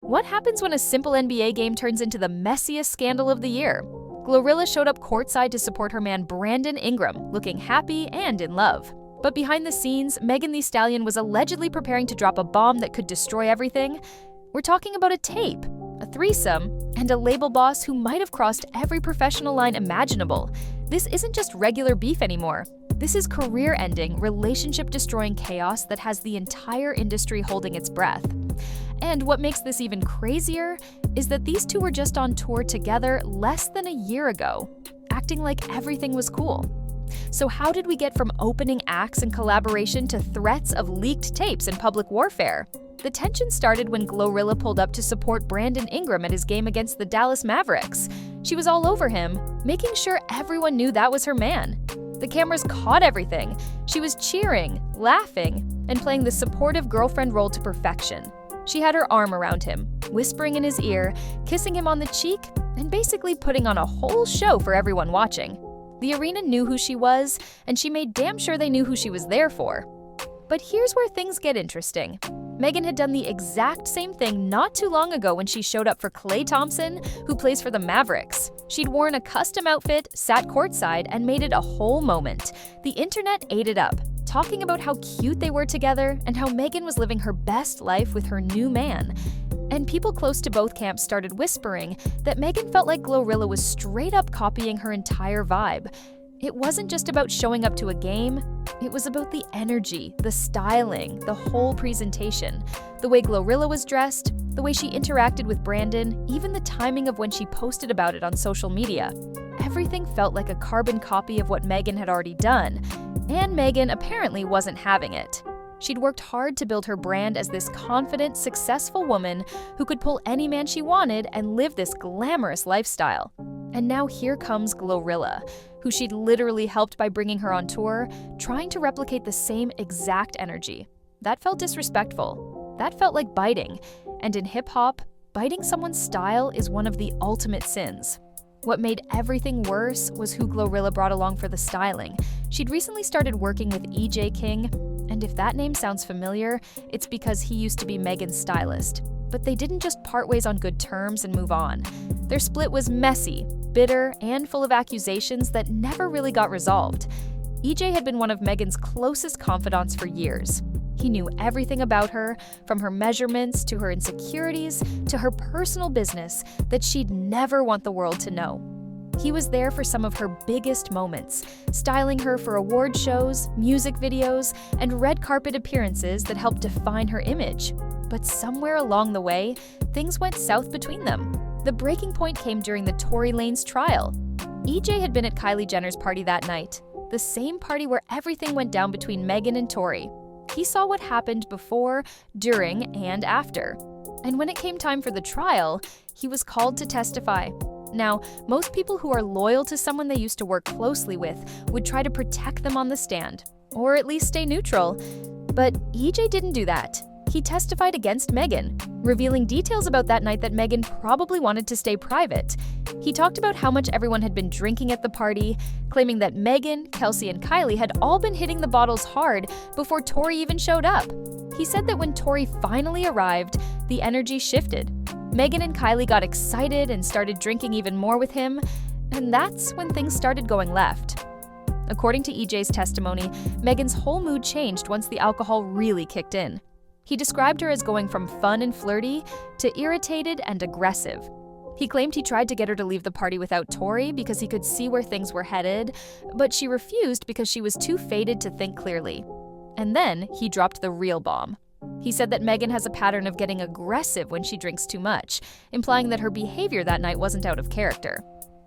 What happens when a simple NBA game turns into the messiest scandal of the year? GloRilla showed up courtside to support her man Brandon Ingram, looking happy and in love. But behind the scenes, Megan Thee Stallion was allegedly preparing to drop a bomb that could destroy everything. We're talking about a tape, a threesome, and a label boss who might have crossed every professional line imaginable. This isn't just regular beef anymore. This is career-ending, relationship-destroying chaos that has the entire industry holding its breath. And what makes this even crazier is that these two were just on tour together less than a year ago, acting like everything was cool. So how did we get from opening acts and collaboration to threats of leaked tapes and public warfare? The tension started when GloRilla pulled up to support Brandon Ingram at his game against the Dallas Mavericks. She was all over him, making sure everyone knew that was her man. The cameras caught everything. She was cheering, laughing, and playing the supportive girlfriend role to perfection. She had her arm around him, whispering in his ear, kissing him on the cheek, and basically putting on a whole show for everyone watching. The arena knew who she was, and she made damn sure they knew who she was there for. But here's where things get interesting. Megan had done the exact same thing not too long ago when she showed up for Klay Thompson, who plays for the Mavericks. She'd worn a custom outfit, sat courtside, and made it a whole moment. The internet ate it up, talking about how cute they were together and how Megan was living her best life with her new man. And people close to both camps started whispering that Megan felt like GloRilla was straight up copying her entire vibe. It wasn't just about showing up to a game, it was about the energy, the styling, the whole presentation. The way GloRilla was dressed, the way she interacted with Brandon, even the timing of when she posted about it on social media. Everything felt like a carbon copy of what Megan had already done, and Megan apparently wasn't having it. She'd worked hard to build her brand as this confident, successful woman who could pull any man she wanted and live this glamorous lifestyle. And now here comes GloRilla, who she'd literally helped by bringing her on tour, trying to replicate the same exact energy. That felt disrespectful. That felt like biting. And in hip-hop, biting someone's style is one of the ultimate sins. What made everything worse was who GloRilla brought along for the styling. She'd recently started working with EJ King, and if that name sounds familiar, it's because he used to be Megan's stylist. But they didn't just part ways on good terms and move on. Their split was messy, bitter, and full of accusations that never really got resolved. EJ had been one of Megan's closest confidants for years. He knew everything about her, from her measurements to her insecurities to her personal business that she'd never want the world to know. He was there for some of her biggest moments, styling her for award shows, music videos, and red carpet appearances that helped define her image. But somewhere along the way, things went south between them. The breaking point came during the Tory Lanez trial. EJ had been at Kylie Jenner's party that night, the same party where everything went down between Megan and Tory. He saw what happened before, during, and after. And when it came time for the trial, he was called to testify. Now, most people who are loyal to someone they used to work closely with would try to protect them on the stand, or at least stay neutral. But EJ didn't do that. He testified against Megan, revealing details about that night that Megan probably wanted to stay private. He talked about how much everyone had been drinking at the party, claiming that Megan, Kelsey, and Kylie had all been hitting the bottles hard before Tory even showed up. He said that when Tory finally arrived, the energy shifted. Megan and Kylie got excited and started drinking even more with him, and that's when things started going left. According to EJ's testimony, Megan's whole mood changed once the alcohol really kicked in. He described her as going from fun and flirty to irritated and aggressive. He claimed he tried to get her to leave the party without Tory because he could see where things were headed, but she refused because she was too faded to think clearly. And then he dropped the real bomb. He said that Megan has a pattern of getting aggressive when she drinks too much, implying that her behavior that night wasn't out of character.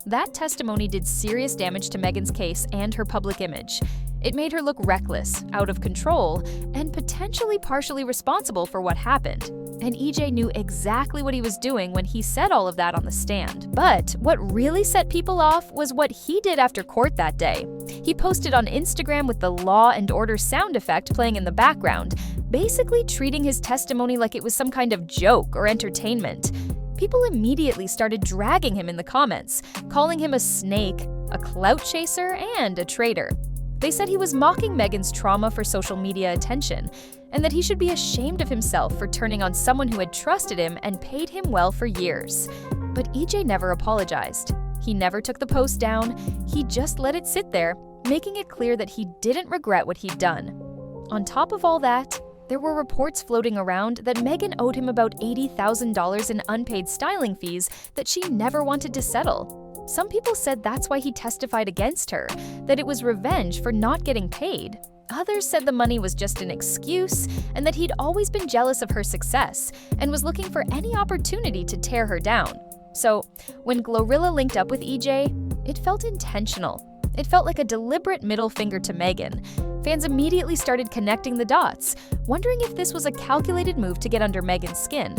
That testimony did serious damage to Megan's case and her public image. It made her look reckless, out of control, and potentially partially responsible for what happened. And EJ knew exactly what he was doing when he said all of that on the stand. But what really set people off was what he did after court that day. He posted on Instagram with the Law and Order sound effect playing in the background, basically treating his testimony like it was some kind of joke or entertainment. People immediately started dragging him in the comments, calling him a snake, a clout chaser, and a traitor. They said he was mocking Megan's trauma for social media attention, and that he should be ashamed of himself for turning on someone who had trusted him and paid him well for years. But EJ never apologized. He never took the post down, he just let it sit there, making it clear that he didn't regret what he'd done. On top of all that, there were reports floating around that Megan owed him about $80,000 in unpaid styling fees that she never wanted to settle. Some people said that's why he testified against her, that it was revenge for not getting paid. Others said the money was just an excuse and that he'd always been jealous of her success and was looking for any opportunity to tear her down. So, when GloRilla linked up with EJ, it felt intentional. It felt like a deliberate middle finger to Megan. Fans immediately started connecting the dots, wondering if this was a calculated move to get under Megan's skin.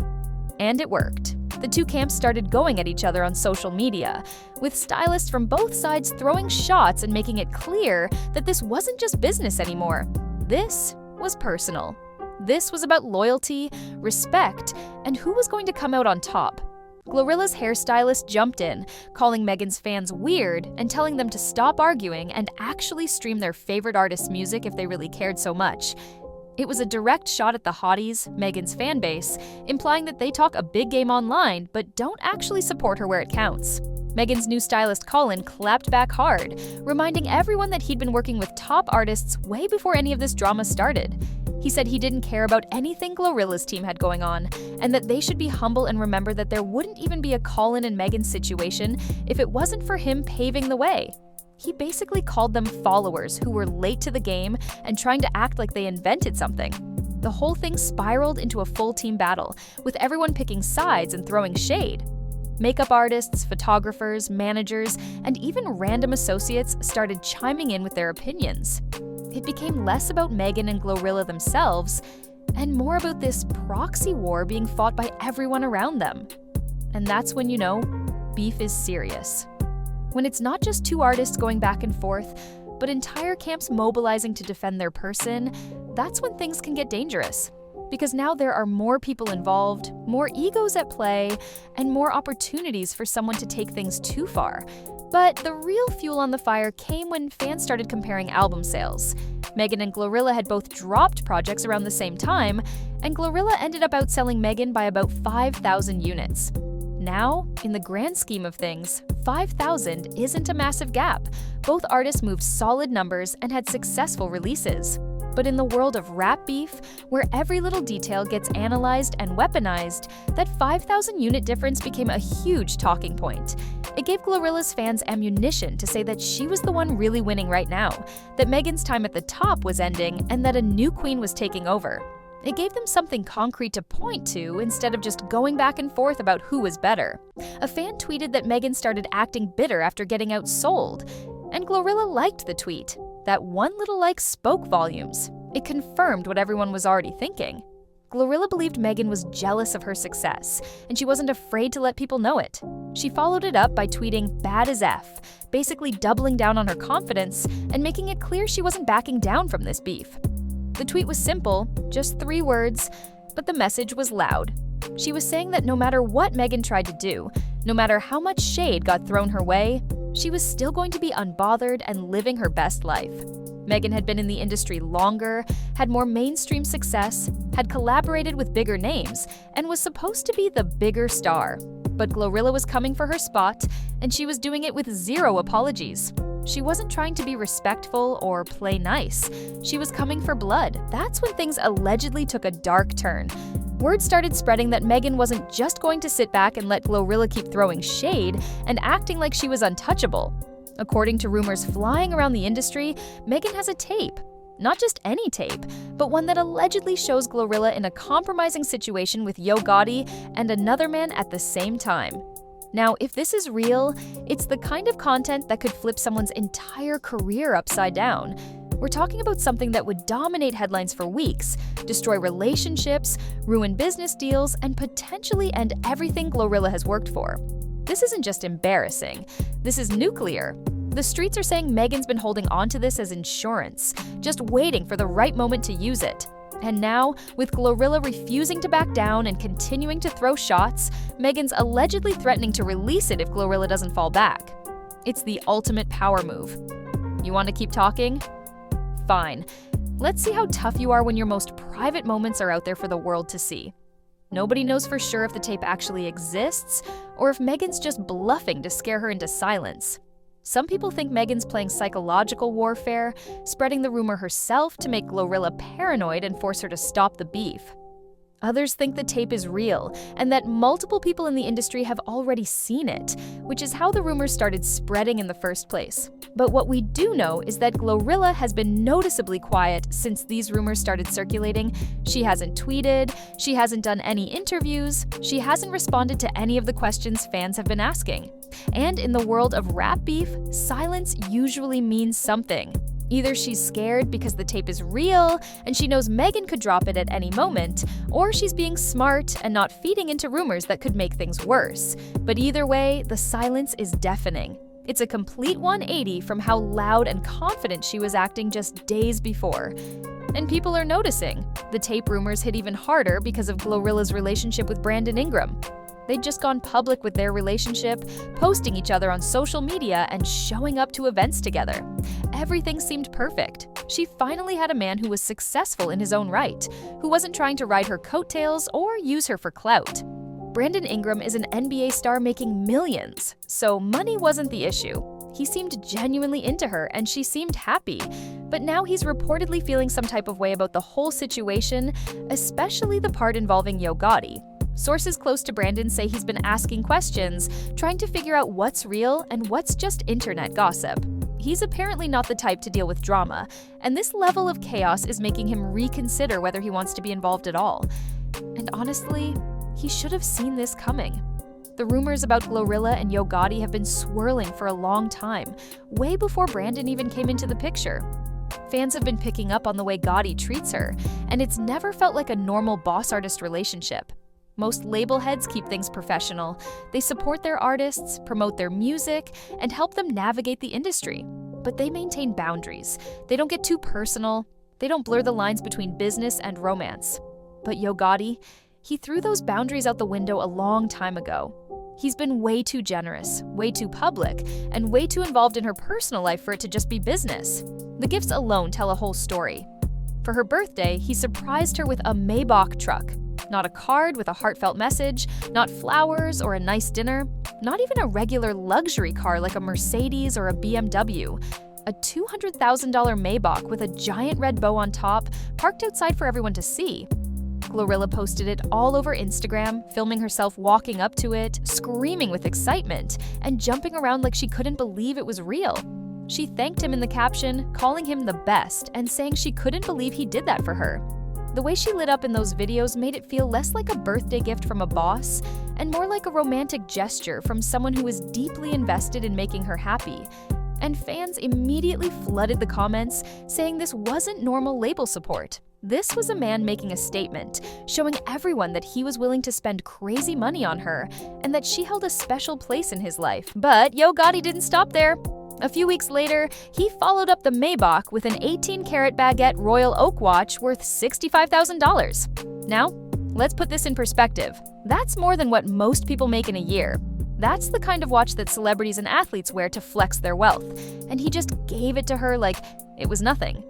And it worked. The two camps started going at each other on social media, with stylists from both sides throwing shots and making it clear that this wasn't just business anymore. This was personal. This was about loyalty, respect, and who was going to come out on top. GloRilla's hairstylist jumped in, calling Megan's fans weird and telling them to stop arguing and actually stream their favorite artist's music if they really cared so much. It was a direct shot at the hotties, Megan's fan base, implying that they talk a big game online but don't actually support her where it counts. Megan's new stylist Colin clapped back hard, reminding everyone that he'd been working with top artists way before any of this drama started. He said he didn't care about anything GloRilla's team had going on, and that they should be humble and remember that there wouldn't even be a Colin and Megan situation if it wasn't for him paving the way. He basically called them followers who were late to the game and trying to act like they invented something. The whole thing spiraled into a full team battle, with everyone picking sides and throwing shade. Makeup artists, photographers, managers, and even random associates started chiming in with their opinions. It became less about Megan and GloRilla themselves, and more about this proxy war being fought by everyone around them. And that's when you know beef is serious. When it's not just two artists going back and forth, but entire camps mobilizing to defend their person, that's when things can get dangerous. Because now there are more people involved, more egos at play, and more opportunities for someone to take things too far. But the real fuel on the fire came when fans started comparing album sales. Megan and GloRilla had both dropped projects around the same time, and GloRilla ended up outselling Megan by about 5,000 units. Now, in the grand scheme of things, 5,000 isn't a massive gap. Both artists moved solid numbers and had successful releases. But in the world of rap beef, where every little detail gets analyzed and weaponized, that 5,000 unit difference became a huge talking point. It gave GloRilla's fans ammunition to say that she was the one really winning right now, that Megan's time at the top was ending, and that a new queen was taking over. It gave them something concrete to point to instead of just going back and forth about who was better. A fan tweeted that Megan started acting bitter after getting outsold, and GloRilla liked the tweet. That one little like spoke volumes. It confirmed what everyone was already thinking. GloRilla believed Megan was jealous of her success, and she wasn't afraid to let people know it. She followed it up by tweeting "bad as F," basically doubling down on her confidence and making it clear she wasn't backing down from this beef. The tweet was simple, just 3 words, but the message was loud. She was saying that no matter what Megan tried to do, no matter how much shade got thrown her way, she was still going to be unbothered and living her best life. Megan had been in the industry longer, had more mainstream success, had collaborated with bigger names, and was supposed to be the bigger star. But GloRilla was coming for her spot, and she was doing it with 0 apologies. She wasn't trying to be respectful or play nice. She was coming for blood. That's when things allegedly took a dark turn. Word started spreading that Megan wasn't just going to sit back and let GloRilla keep throwing shade and acting like she was untouchable. According to rumors flying around the industry, Megan has a tape. Not just any tape, but one that allegedly shows GloRilla in a compromising situation with Gotti and another man at the same time. Now, if this is real, it's the kind of content that could flip someone's entire career upside down. We're talking about something that would dominate headlines for weeks, destroy relationships, ruin business deals, and potentially end everything GloRilla has worked for. This isn't just embarrassing. This is nuclear. The streets are saying Megan's been holding onto this as insurance, just waiting for the right moment to use it. And now, with GloRilla refusing to back down and continuing to throw shots, Megan's allegedly threatening to release it if GloRilla doesn't fall back. It's the ultimate power move. You want to keep talking? Fine. Let's see how tough you are when your most private moments are out there for the world to see. Nobody knows for sure if the tape actually exists or if Megan's just bluffing to scare her into silence. Some people think Megan's playing psychological warfare, spreading the rumor herself to make GloRilla paranoid and force her to stop the beef. Others think the tape is real and that multiple people in the industry have already seen it, which is how the rumors started spreading in the first place. But what we do know is that GloRilla has been noticeably quiet since these rumors started circulating. She hasn't tweeted, she hasn't done any interviews, she hasn't responded to any of the questions fans have been asking. And in the world of rap beef, silence usually means something. Either she's scared because the tape is real and she knows Megan could drop it at any moment, or she's being smart and not feeding into rumors that could make things worse. But either way, the silence is deafening. It's a complete 180 from how loud and confident she was acting just days before. And people are noticing. The tape rumors hit even harder because of GloRilla's relationship with Brandon Ingram. They'd just gone public with their relationship, posting each other on social media and showing up to events together. Everything seemed perfect. She finally had a man who was successful in his own right, who wasn't trying to ride her coattails or use her for clout. Brandon Ingram is an NBA star making millions, so money wasn't the issue. He seemed genuinely into her and she seemed happy, but now he's reportedly feeling some type of way about the whole situation, especially the part involving Gotti. Sources close to Brandon say he's been asking questions, trying to figure out what's real and what's just internet gossip. He's apparently not the type to deal with drama, and this level of chaos is making him reconsider whether he wants to be involved at all. And honestly, he should have seen this coming. The rumors about GloRilla and Gotti have been swirling for a long time, way before Brandon even came into the picture. Fans have been picking up on the way Gotti treats her, and it's never felt like a normal boss-artist relationship. Most label heads keep things professional. They support their artists, promote their music, and help them navigate the industry. But they maintain boundaries. They don't get too personal. They don't blur the lines between business and romance. But Gotti, he threw those boundaries out the window a long time ago. He's been way too generous, way too public, and way too involved in her personal life for it to just be business. The gifts alone tell a whole story. For her birthday, he surprised her with a Maybach truck. Not a card with a heartfelt message, not flowers or a nice dinner, not even a regular luxury car like a Mercedes or a BMW. A $200,000 Maybach with a giant red bow on top, parked outside for everyone to see. GloRilla posted it all over Instagram, filming herself walking up to it, screaming with excitement, and jumping around like she couldn't believe it was real. She thanked him in the caption, calling him the best, and saying she couldn't believe he did that for her. The way she lit up in those videos made it feel less like a birthday gift from a boss and more like a romantic gesture from someone who was deeply invested in making her happy. And fans immediately flooded the comments, saying this wasn't normal label support. This was a man making a statement, showing everyone that he was willing to spend crazy money on her and that she held a special place in his life. But Gotti didn't stop there. A few weeks later, he followed up the Maybach with an 18-karat baguette Royal Oak watch worth $65,000. Now, let's put this in perspective. That's more than what most people make in a year. That's the kind of watch that celebrities and athletes wear to flex their wealth, and he just gave it to her like it was nothing.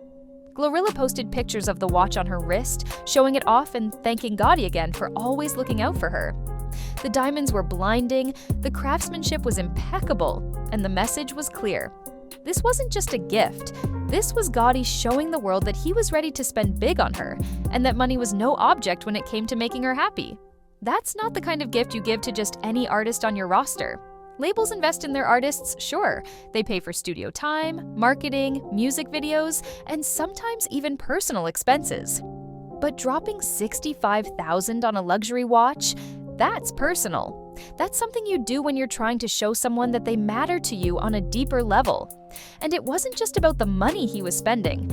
GloRilla posted pictures of the watch on her wrist, showing it off and thanking Gotti again for always looking out for her. The diamonds were blinding, the craftsmanship was impeccable, and the message was clear. This wasn't just a gift. This was Gotti showing the world that he was ready to spend big on her, and that money was no object when it came to making her happy. That's not the kind of gift you give to just any artist on your roster. Labels invest in their artists, sure. They pay for studio time, marketing, music videos, and sometimes even personal expenses. But dropping $65,000 on a luxury watch? That's personal. That's something you do when you're trying to show someone that they matter to you on a deeper level. And it wasn't just about the money he was spending.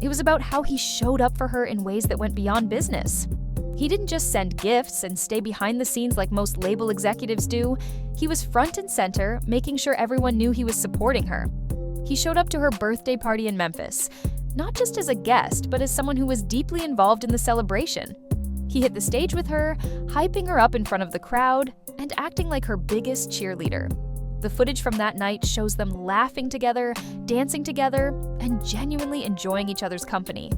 It was about how he showed up for her in ways that went beyond business. He didn't just send gifts and stay behind the scenes like most label executives do. He was front and center, making sure everyone knew he was supporting her. He showed up to her birthday party in Memphis, not just as a guest, but as someone who was deeply involved in the celebration. He hit the stage with her, hyping her up in front of the crowd, and acting like her biggest cheerleader. The footage from that night shows them laughing together, dancing together, and genuinely enjoying each other's company.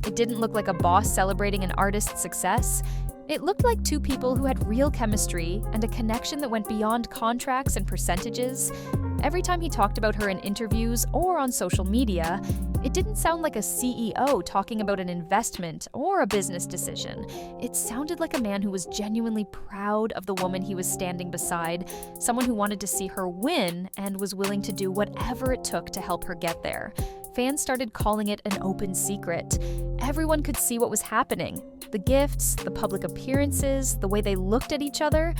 It didn't look like a boss celebrating an artist's success. It looked like two people who had real chemistry and a connection that went beyond contracts and percentages. Every time he talked about her in interviews or on social media, it didn't sound like a CEO talking about an investment or a business decision. It sounded like a man who was genuinely proud of the woman he was standing beside, someone who wanted to see her win and was willing to do whatever it took to help her get there. Fans started calling it an open secret. Everyone could see what was happening. The gifts, the public appearances, the way they looked at each other,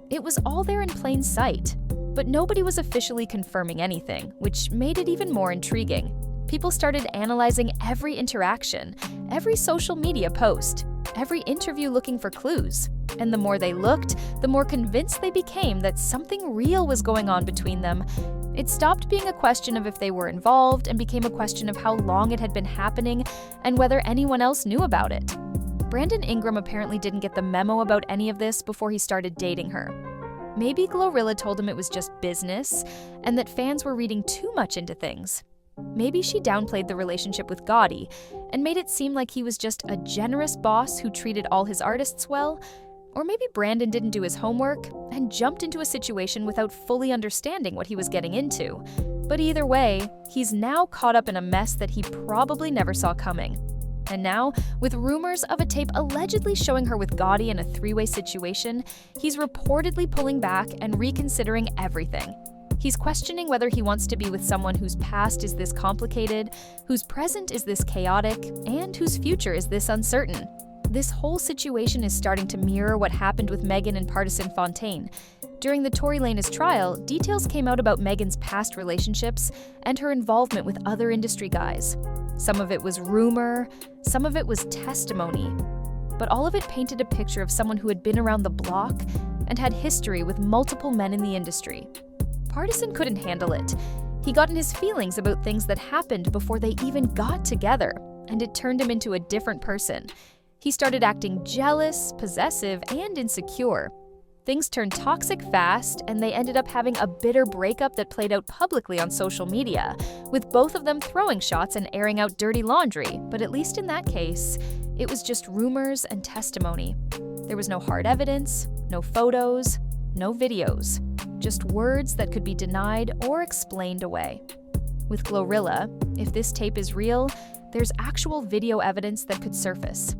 it was all there in plain sight. But nobody was officially confirming anything, which made it even more intriguing. People started analyzing every interaction, every social media post, every interview looking for clues. And the more they looked, the more convinced they became that something real was going on between them. It stopped being a question of if they were involved and became a question of how long it had been happening and whether anyone else knew about it. Brandon Ingram apparently didn't get the memo about any of this before he started dating her. Maybe GloRilla told him it was just business and that fans were reading too much into things. Maybe she downplayed the relationship with Gotti and made it seem like he was just a generous boss who treated all his artists well. Or maybe Brandon didn't do his homework and jumped into a situation without fully understanding what he was getting into. But either way, he's now caught up in a mess that he probably never saw coming. And now, with rumors of a tape allegedly showing her with Gotti in a three-way situation, he's reportedly pulling back and reconsidering everything. He's questioning whether he wants to be with someone whose past is this complicated, whose present is this chaotic, and whose future is this uncertain. This whole situation is starting to mirror what happened with Megan and Partisan Fontaine. During the Tory Lanez trial, details came out about Megan's past relationships and her involvement with other industry guys. Some of it was rumor, some of it was testimony, but all of it painted a picture of someone who had been around the block and had history with multiple men in the industry. Partisan couldn't handle it. He got in his feelings about things that happened before they even got together, and it turned him into a different person. He started acting jealous, possessive, and insecure. Things turned toxic fast, and they ended up having a bitter breakup that played out publicly on social media, with both of them throwing shots and airing out dirty laundry, but at least in that case, it was just rumors and testimony. There was no hard evidence, no photos, no videos, just words that could be denied or explained away. With GloRilla, if this tape is real, there's actual video evidence that could surface.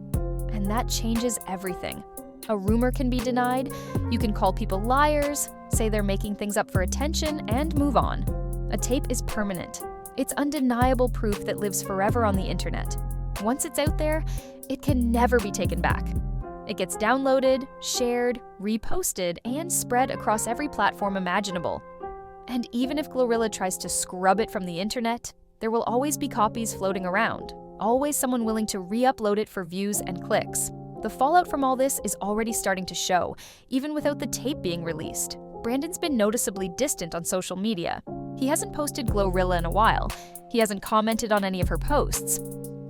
And that changes everything. A rumor can be denied, you can call people liars, say they're making things up for attention, and move on. A tape is permanent. It's undeniable proof that lives forever on the internet. Once it's out there, it can never be taken back. It gets downloaded, shared, reposted, and spread across every platform imaginable. And even if GloRilla tries to scrub it from the internet, there will always be copies floating around, always someone willing to re-upload it for views and clicks. The fallout from all this is already starting to show, even without the tape being released. Brandon's been noticeably distant on social media. He hasn't posted GloRilla in a while. He hasn't commented on any of her posts.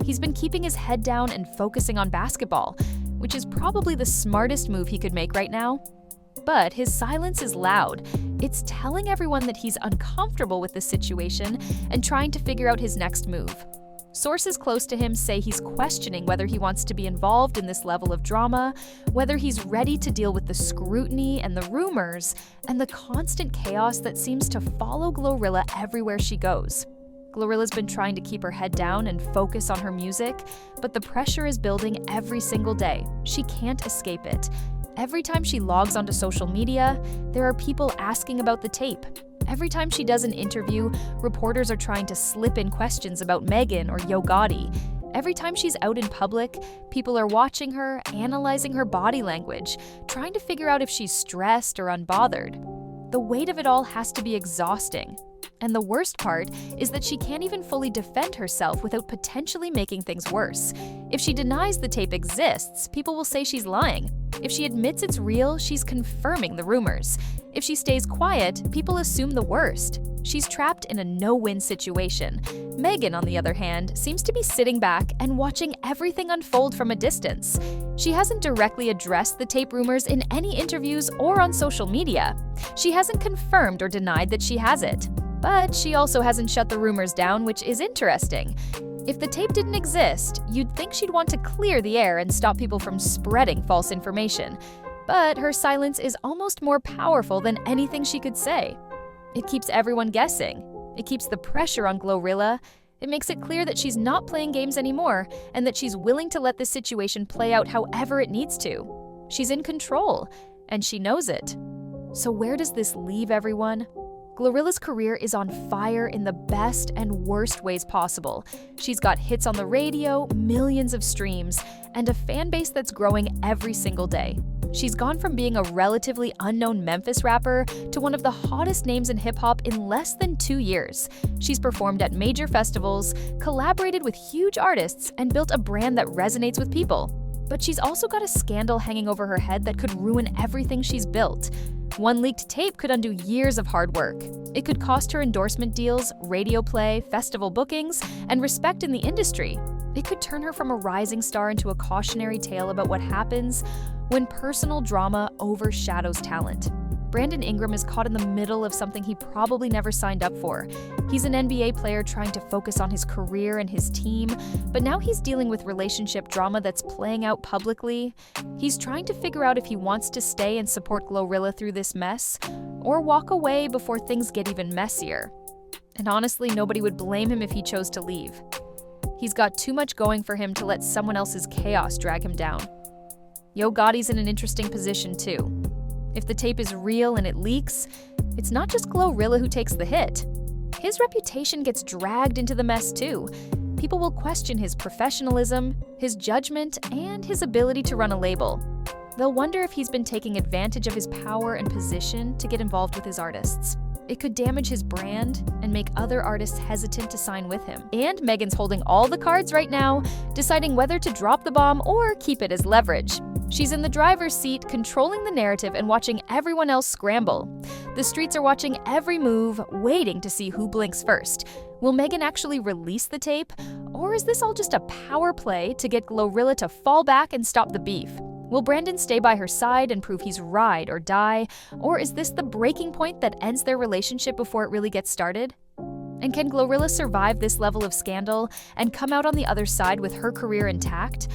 He's been keeping his head down and focusing on basketball, which is probably the smartest move he could make right now. But his silence is loud. It's telling everyone that he's uncomfortable with the situation and trying to figure out his next move. Sources close to him say he's questioning whether he wants to be involved in this level of drama, whether he's ready to deal with the scrutiny and the rumors, and the constant chaos that seems to follow GloRilla everywhere she goes. GloRilla's been trying to keep her head down and focus on her music, but the pressure is building every single day. She can't escape it. Every time she logs onto social media, there are people asking about the tape. Every time she does an interview, reporters are trying to slip in questions about Megan or Yo Gotti. Every time she's out in public, people are watching her, analyzing her body language, trying to figure out if she's stressed or unbothered. The weight of it all has to be exhausting. And the worst part is that she can't even fully defend herself without potentially making things worse. If she denies the tape exists, people will say she's lying. If she admits it's real, she's confirming the rumors. If she stays quiet, people assume the worst. She's trapped in a no-win situation. Megan, on the other hand, seems to be sitting back and watching everything unfold from a distance. She hasn't directly addressed the tape rumors in any interviews or on social media. She hasn't confirmed or denied that she has it. But she also hasn't shut the rumors down, which is interesting. If the tape didn't exist, you'd think she'd want to clear the air and stop people from spreading false information. But her silence is almost more powerful than anything she could say. It keeps everyone guessing. It keeps the pressure on GloRilla. It makes it clear that she's not playing games anymore and that she's willing to let this situation play out however it needs to. She's in control, and she knows it. So where does this leave everyone? GloRilla's career is on fire in the best and worst ways possible. She's got hits on the radio, millions of streams, and a fan base that's growing every single day. She's gone from being a relatively unknown Memphis rapper to one of the hottest names in hip-hop in less than 2 years. She's performed at major festivals, collaborated with huge artists, and built a brand that resonates with people. But she's also got a scandal hanging over her head that could ruin everything she's built. One leaked tape could undo years of hard work. It could cost her endorsement deals, radio play, festival bookings, and respect in the industry. It could turn her from a rising star into a cautionary tale about what happens when personal drama overshadows talent. Brandon Ingram is caught in the middle of something he probably never signed up for. He's an NBA player trying to focus on his career and his team, but now he's dealing with relationship drama that's playing out publicly. He's trying to figure out if he wants to stay and support GloRilla through this mess, or walk away before things get even messier. And honestly, nobody would blame him if he chose to leave. He's got too much going for him to let someone else's chaos drag him down. Yo Gotti's in an interesting position too. If the tape is real and it leaks, it's not just GloRilla who takes the hit. His reputation gets dragged into the mess too. People will question his professionalism, his judgment, and his ability to run a label. They'll wonder if he's been taking advantage of his power and position to get involved with his artists. It could damage his brand and make other artists hesitant to sign with him. And Megan's holding all the cards right now, deciding whether to drop the bomb or keep it as leverage. She's in the driver's seat, controlling the narrative and watching everyone else scramble. The streets are watching every move, waiting to see who blinks first. Will Megan actually release the tape? Or is this all just a power play to get GloRilla to fall back and stop the beef? Will Brandon stay by her side and prove he's ride or die? Or is this the breaking point that ends their relationship before it really gets started? And can GloRilla survive this level of scandal and come out on the other side with her career intact?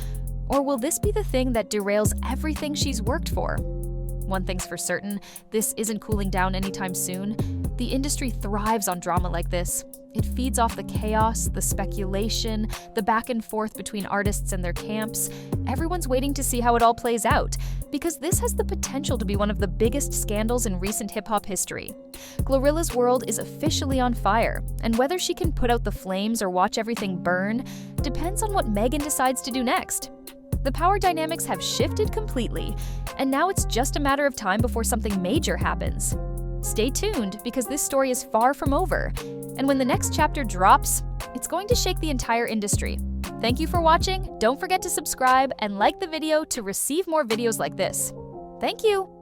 Or will this be the thing that derails everything she's worked for? One thing's for certain, this isn't cooling down anytime soon. The industry thrives on drama like this. It feeds off the chaos, the speculation, the back and forth between artists and their camps. Everyone's waiting to see how it all plays out, because this has the potential to be one of the biggest scandals in recent hip-hop history. GloRilla's world is officially on fire, and whether she can put out the flames or watch everything burn depends on what Megan decides to do next. The power dynamics have shifted completely, and now it's just a matter of time before something major happens. Stay tuned, because this story is far from over, and when the next chapter drops, it's going to shake the entire industry. Thank you for watching. Don't forget to subscribe and like the video to receive more videos like this. Thank you!